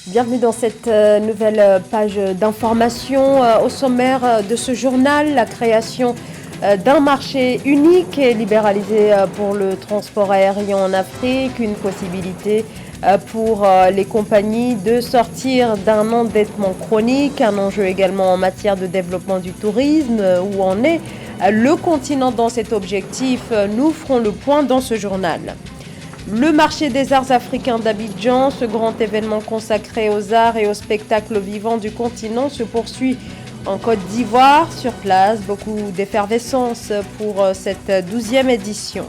Bienvenue dans cette nouvelle page d'information. Au sommaire de ce journal, la création d'un marché unique et libéralisé pour le transport aérien en Afrique, une possibilité pour les compagnies de sortir d'un endettement chronique, un enjeu également en matière de développement du tourisme, où en est le continent dans cet objectif. Nous ferons le point dans ce journal. Le marché des arts africains d'Abidjan, ce grand événement consacré aux arts et aux spectacles vivants du continent, se poursuit en Côte d'Ivoire. Sur place, beaucoup d'effervescence pour cette 12e édition.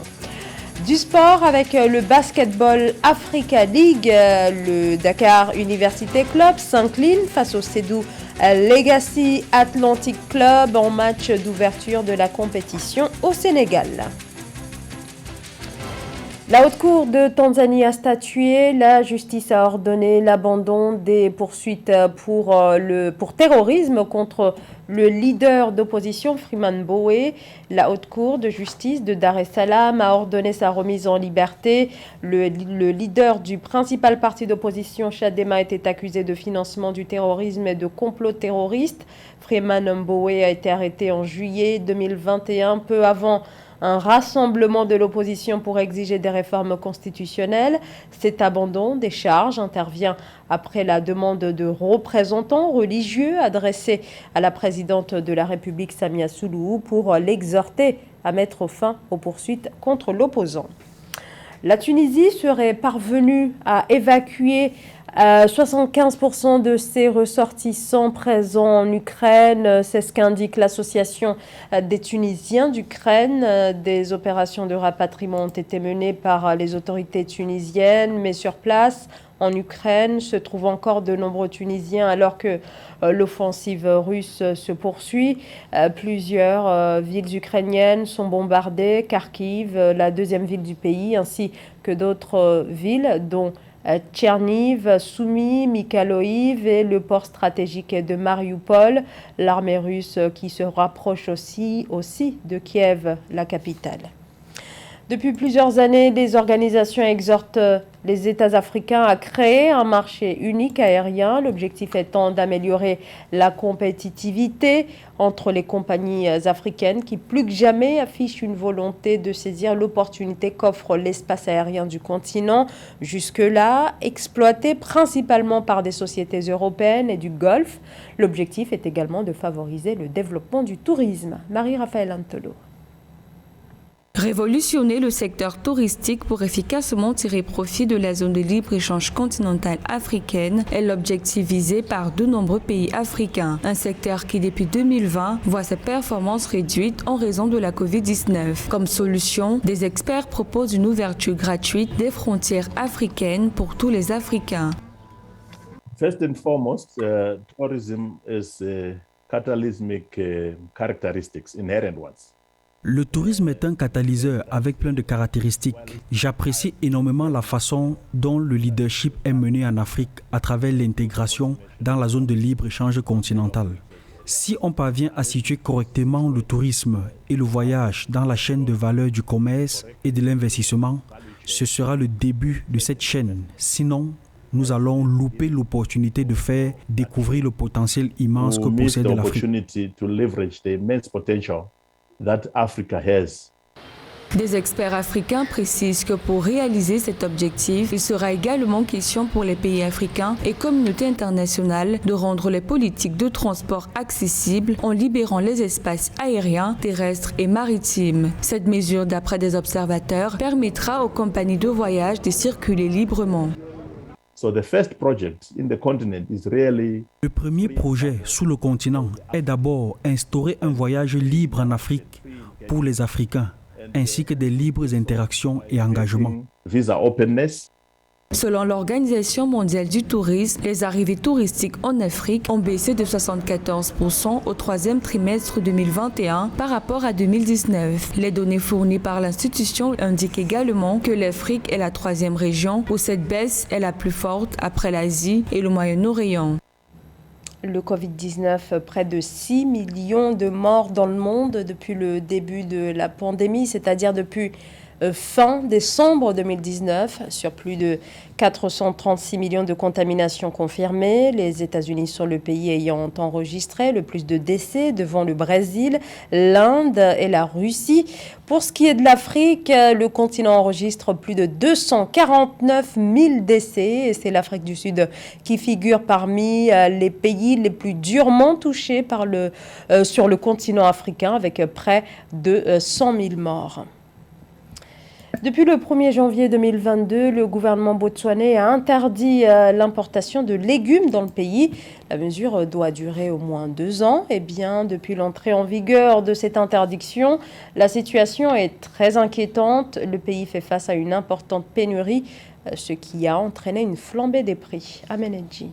Du sport avec le Basketball Africa League, le Dakar Université Club s'incline face au Cedou Legacy Athletic Club en match d'ouverture de la compétition au Sénégal. La Haute Cour de Tanzanie a statué, la justice a ordonné l'abandon des poursuites pour terrorisme contre le leader d'opposition Freeman Mbowe. La Haute Cour de justice de Dar es Salaam a ordonné sa remise en liberté. Le leader du principal parti d'opposition, Chadema, était accusé de financement du terrorisme et de complot terroriste. Freeman Mbowe a été arrêté en juillet 2021, peu avant un rassemblement de l'opposition pour exiger des réformes constitutionnelles. Cet abandon des charges intervient après la demande de représentants religieux adressée à la présidente de la République, Samia Suluhu, pour l'exhorter à mettre fin aux poursuites contre l'opposant. La Tunisie serait parvenue à évacuer 75% de ses ressortissants présents en Ukraine. C'est ce qu'indique l'association des Tunisiens d'Ukraine. Des opérations de rapatriement ont été menées par les autorités tunisiennes, mais sur place, en Ukraine, se trouvent encore de nombreux Tunisiens alors que l'offensive russe se poursuit. Plusieurs villes ukrainiennes sont bombardées, Kharkiv, la deuxième ville du pays, ainsi que d'autres villes, dont Tcherniv, Soumy, Mykolaiv et le port stratégique de Mariupol. L'armée russe qui se rapproche aussi de Kiev, la capitale. Depuis plusieurs années, les organisations exhortent les États africains à créer un marché unique aérien, l'objectif étant d'améliorer la compétitivité entre les compagnies africaines qui plus que jamais affichent une volonté de saisir l'opportunité qu'offre l'espace aérien du continent, jusque-là exploité principalement par des sociétés européennes et du Golfe. L'objectif est également de favoriser le développement du tourisme. Marie-Raphaël Antolo. Révolutionner le secteur touristique pour efficacement tirer profit de la zone de libre-échange continentale africaine est l'objectif visé par de nombreux pays africains. Un secteur qui, depuis 2020, voit ses performances réduites en raison de la Covid-19. Comme solution, des experts proposent une ouverture gratuite des frontières africaines pour tous les Africains. First and foremost, tourism is catalytic characteristics, inherent ones. Le tourisme est un catalyseur avec plein de caractéristiques. J'apprécie énormément la façon dont le leadership est mené en Afrique à travers l'intégration dans la zone de libre-échange continentale. Si on parvient à situer correctement le tourisme et le voyage dans la chaîne de valeur du commerce et de l'investissement, ce sera le début de cette chaîne. Sinon, nous allons louper l'opportunité de faire découvrir le potentiel immense que possède l'Afrique. That Africa has. Des experts africains précisent que pour réaliser cet objectif, il sera également question pour les pays africains et communautés internationales de rendre les politiques de transport accessibles en libérant les espaces aériens, terrestres et maritimes. Cette mesure, d'après des observateurs, permettra aux compagnies de voyage de circuler librement. Le premier projet sous le continent est d'abord instaurer un voyage libre en Afrique pour les Africains, ainsi que des libres interactions et engagements. Selon l'Organisation mondiale du tourisme, les arrivées touristiques en Afrique ont baissé de 74% au troisième trimestre 2021 par rapport à 2019. Les données fournies par l'institution indiquent également que l'Afrique est la troisième région où cette baisse est la plus forte après l'Asie et le Moyen-Orient. Le Covid-19, près de 6 millions de morts dans le monde depuis le début de la pandémie, c'est-à-dire depuis fin décembre 2019, sur plus de 436 millions de contaminations confirmées. Les États-Unis sont le pays ayant enregistré le plus de décès devant le Brésil, l'Inde et la Russie. Pour ce qui est de l'Afrique, le continent enregistre plus de 249 000 décès et c'est l'Afrique du Sud qui figure parmi les pays les plus durement touchés sur le continent africain avec près de 100 000 morts. Depuis le 1er janvier 2022, le gouvernement botswanais a interdit l'importation de légumes dans le pays. La mesure doit durer au moins 2 ans. Eh bien, depuis l'entrée en vigueur de cette interdiction, la situation est très inquiétante. Le pays fait face à une importante pénurie, ce qui a entraîné une flambée des prix. Amenedji.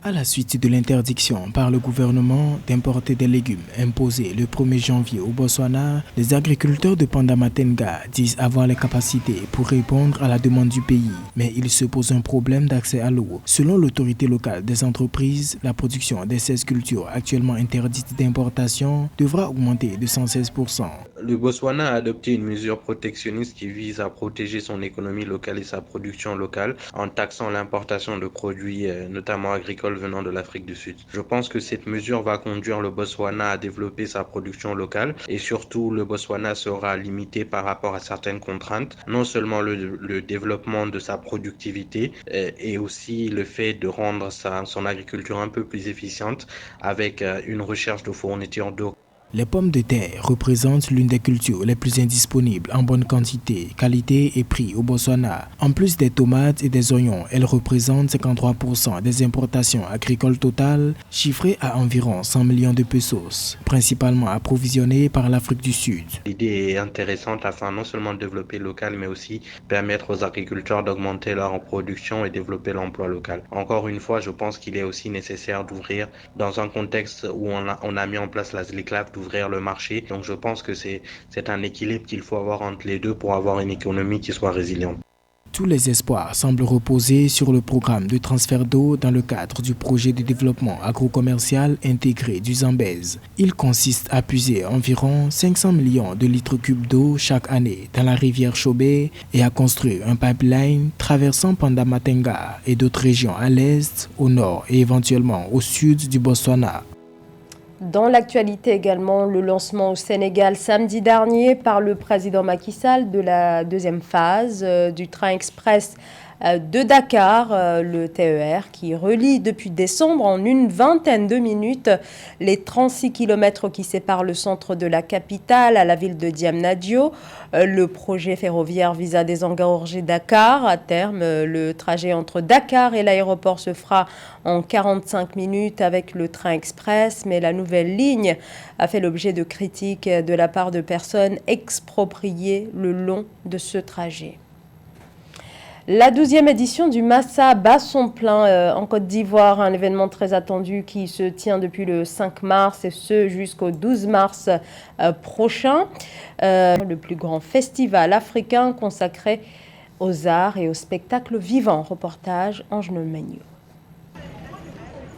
À la suite de l'interdiction par le gouvernement d'importer des légumes imposée le 1er janvier au Botswana, les agriculteurs de Pandamatenga disent avoir les capacités pour répondre à la demande du pays. Mais il se pose un problème d'accès à l'eau. Selon l'autorité locale des entreprises, la production des 16 cultures actuellement interdites d'importation devra augmenter de 116%. Le Botswana a adopté une mesure protectionniste qui vise à protéger son économie locale et sa production locale en taxant l'importation de produits, notamment agricoles, venant de l'Afrique du Sud. Je pense que cette mesure va conduire le Botswana à développer sa production locale et surtout le Botswana sera limité par rapport à certaines contraintes, non seulement le développement de sa productivité et aussi le fait de rendre son agriculture un peu plus efficiente avec une recherche de fourniture d'eau. Les pommes de terre représentent l'une des cultures les plus indisponibles en bonne quantité, qualité et prix au Botswana. En plus des tomates et des oignons, elles représentent 53% des importations agricoles totales, chiffrées à environ 100 millions de pesos, principalement approvisionnées par l'Afrique du Sud. L'idée est intéressante afin non seulement de développer local, mais aussi permettre aux agriculteurs d'augmenter leur production et développer l'emploi local. Encore une fois, je pense qu'il est aussi nécessaire d'ouvrir, dans un contexte où on a mis en place la ZLICLAF, d'ouvrir le marché. Donc je pense que c'est un équilibre qu'il faut avoir entre les deux pour avoir une économie qui soit résiliente. Tous les espoirs semblent reposer sur le programme de transfert d'eau dans le cadre du projet de développement agro-commercial intégré du Zambèze. Il consiste à puiser environ 500 millions de litres cubes d'eau chaque année dans la rivière Chobé et à construire un pipeline traversant Pandamatenga et d'autres régions à l'est, au nord et éventuellement au sud du Botswana. Dans l'actualité également, le lancement au Sénégal samedi dernier par le président Macky Sall de la deuxième phase du train express de Dakar, le TER, qui relie depuis décembre en une vingtaine de minutes les 36 km qui séparent le centre de la capitale à la ville de Diamniadio. Le projet ferroviaire vise à désengorger Dakar. À terme, le trajet entre Dakar et l'aéroport se fera en 45 minutes avec le train express, mais la nouvelle ligne a fait l'objet de critiques de la part de personnes expropriées le long de ce trajet. La 12e édition du Massa bat son plein en Côte d'Ivoire, un événement très attendu qui se tient depuis le 5 mars et ce jusqu'au 12 mars prochain. Le plus grand festival africain consacré aux arts et aux spectacles vivants. Reportage Ange Nomagno.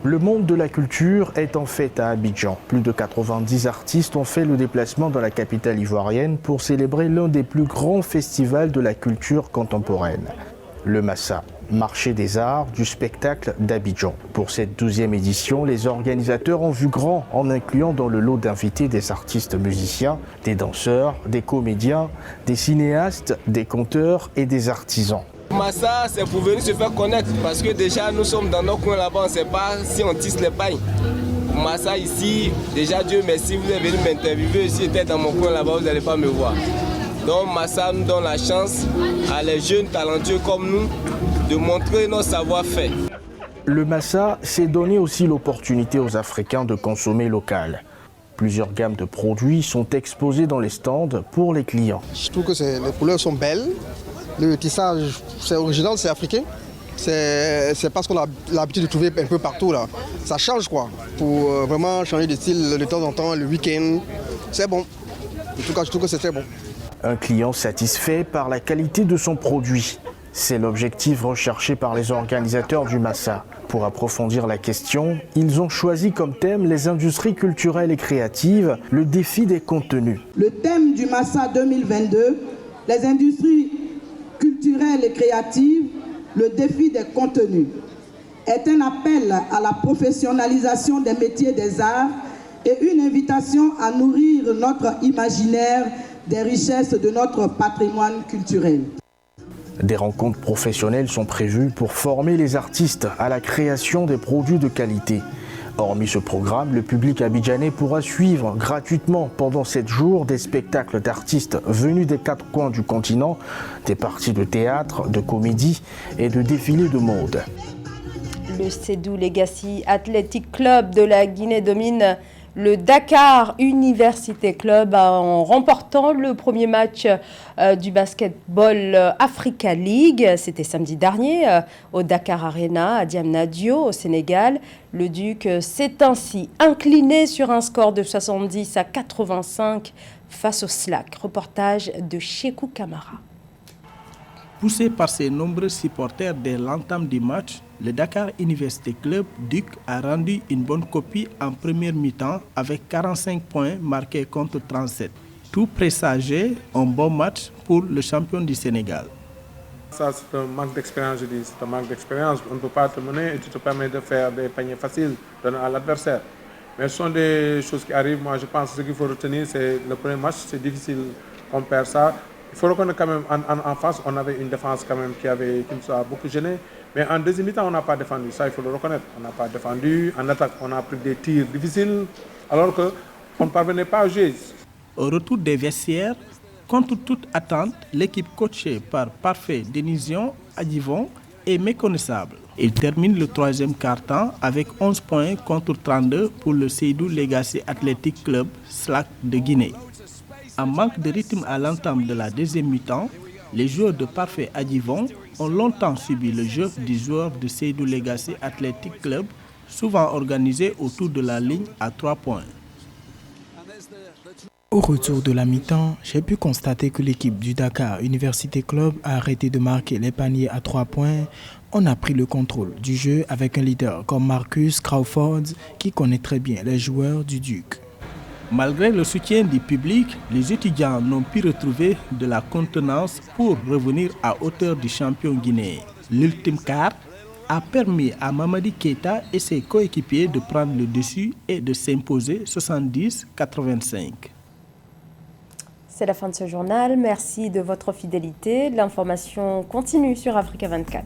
Le monde de la culture est en fête à Abidjan. Plus de 90 artistes ont fait le déplacement dans la capitale ivoirienne pour célébrer l'un des plus grands festivals de la culture contemporaine. Le Massa, marché des arts du spectacle d'Abidjan. Pour cette 12e édition, les organisateurs ont vu grand en incluant dans le lot d'invités des artistes musiciens, des danseurs, des comédiens, des cinéastes, des conteurs et des artisans. Massa, c'est pour venir se faire connaître parce que déjà nous sommes dans nos coins là-bas, on ne sait pas si on tisse les pailles. Massa ici, déjà Dieu merci, vous êtes venu m'interviewer, si j'étais dans mon coin là-bas, vous n'allez pas me voir. Donc Massa nous donne la chance à les jeunes talentueux comme nous de montrer nos savoir-faire. Le Massa s'est donné aussi l'opportunité aux Africains de consommer local. Plusieurs gammes de produits sont exposées dans les stands pour les clients. Je trouve que les couleurs sont belles, le tissage c'est original, c'est africain. C'est parce qu'on a l'habitude de trouver un peu partout là. Ça change quoi, pour vraiment changer de style de temps en temps, le week-end. C'est bon. En tout cas, je trouve que c'est très bon. Un client satisfait par la qualité de son produit. C'est l'objectif recherché par les organisateurs du Massa. Pour approfondir la question, ils ont choisi comme thème les industries culturelles et créatives, le défi des contenus. Le thème du Massa 2022, les industries culturelles et créatives, le défi des contenus, est un appel à la professionnalisation des métiers des arts et une invitation à nourrir notre imaginaire des richesses de notre patrimoine culturel. Des rencontres professionnelles sont prévues pour former les artistes à la création des produits de qualité. Hormis ce programme, le public abidjanais pourra suivre gratuitement pendant 7 jours des spectacles d'artistes venus des 4 coins du continent, des parties de théâtre, de comédie et de défilés de mode. Le Sédou Legacy Athletic Club de la Guinée domine le Dakar Université Club en remportant le premier match du Basketball Africa League. C'était samedi dernier au Dakar Arena à Diamniadio au Sénégal. Le Duc s'est ainsi incliné sur un score de 70-85 face au SLAC. Reportage de Chekou Kamara. Poussé par ses nombreux supporters dès l'entame du match, le Dakar Université Club Duc a rendu une bonne copie en première mi-temps avec 45 points marqués contre 37. Tout présageait un bon match pour le champion du Sénégal. Ça, c'est un manque d'expérience, je dis. C'est un manque d'expérience. On ne peut pas te mener et tu te permets de faire des paniers faciles à l'adversaire. Mais ce sont des choses qui arrivent. Moi, je pense que ce qu'il faut retenir, c'est le premier match. C'est difficile qu'on perd ça. Il faut reconnaître quand même, en face, on avait une défense quand même qui nous a beaucoup gêné. Mais en deuxième mi-temps, on n'a pas défendu. Ça, il faut le reconnaître. On n'a pas défendu. En attaque, on a pris des tirs difficiles, alors qu'on ne parvenait pas à jouer. Au retour des vestiaires, contre toute attente, l'équipe coachée par Parfait Denision Adjivon est méconnaissable. Il termine le troisième quart-temps avec 11 points contre 32 pour le Sédou Legacy Athletic Club SLAC de Guinée. En manque de rythme à l'entame de la deuxième mi-temps, les joueurs de Parfait Adjivon ont longtemps subi le jeu du joueur de Sédou Legacy Athletic Club, souvent organisé autour de la ligne à 3 points. Au retour de la mi-temps, j'ai pu constater que l'équipe du Dakar Université Club a arrêté de marquer les paniers à 3 points. On a pris le contrôle du jeu avec un leader comme Marcus Crawford qui connaît très bien les joueurs du Duc. Malgré le soutien du public, les étudiants n'ont pu retrouver de la contenance pour revenir à hauteur du champion guinéen. L'ultime quart a permis à Mamadi Keita et ses coéquipiers de prendre le dessus et de s'imposer 70-85. C'est la fin de ce journal. Merci de votre fidélité. L'information continue sur Africa 24.